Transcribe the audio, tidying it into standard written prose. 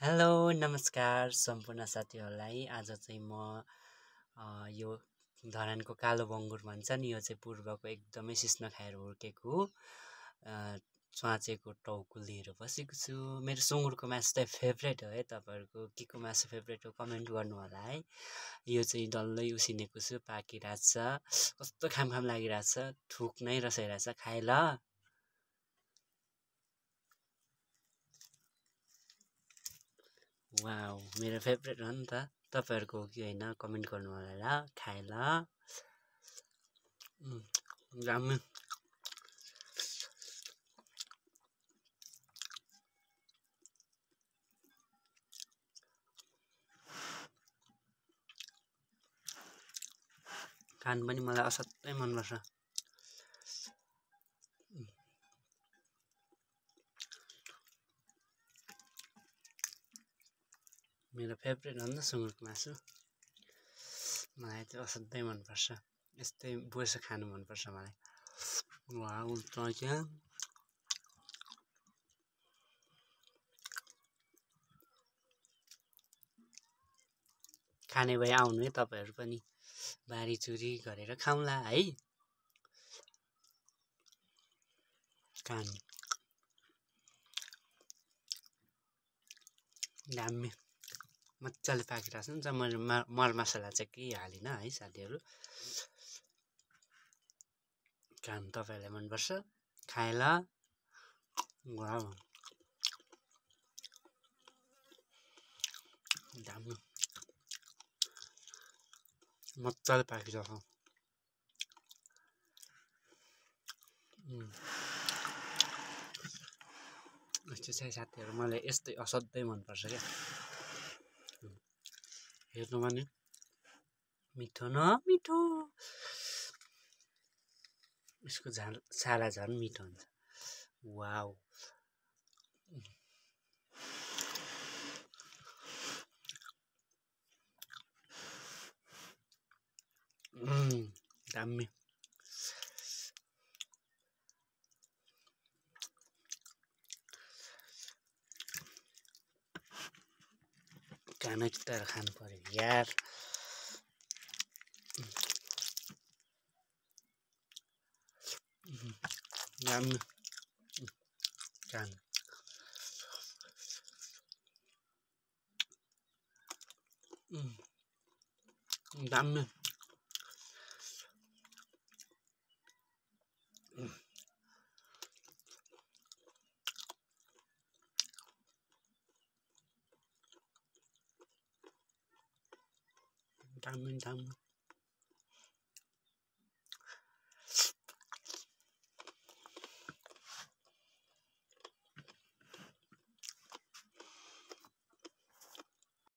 Hello नमस्कार सम्पूर्ण साथीहरूलाई। आज चाहिँ म यो धरानको कालो बङ्गुर भन्छ नि, यो चाहिँ पूर्वको एकदमै सिस्नो खाएर हुर्केको च्वाचेको टाउको लिएर बसेको छु। मेरो सुँगुरको मासु चाहिँ फेभरेट हो है। तपाईँहरूको के को मासु फेभरेट हो कमेन्ट गर्नु होला है। यो चाहिँ डल्लै उसिनेको छु, पाकिरहेछ, कस्तो खाम लागिरहेछ, थुक नै रसाइरहेछ, खाए ल। वाउ, मेरो फेभरेट हो नि त। तपाईँहरूको हो कि होइन कमेन्ट गर्नु होला ल। खाए ल। दामी। खान पनि मलाई असाध्यै मनपर्छ। मेरो फेभरेट हो नि त सुँगुरको मासु। मलाई चाहिँ असाध्यै मनपर्छ। यस्तै बोसो खानु मनपर्छ मलाई। वाउ, क्या खाने भए आउनु है तपाईँहरू पनि। बारीचुरी गरेर खाउँला है। कान दामी मजाले पाकिरहेको छ नि त। मैले मरमसला चाहिँ केही हालिनँ है साथीहरू। कान तपाईँहरूलाई मनपर्छ? खाए ल। वाउ, दामी मजाले पाकिरहेको। यस्तो चाहिँ साथीहरू मलाई यस्तै असाध्यै मनपर्छ क्या। हेर्नुमा नि मिठो न मिठो, यसको छाला झन् मिठो हुन्छ। वाउ, दामी। खाना चिताएर खानु पर्यो यार। दामी खाना दामी। दामी दामी।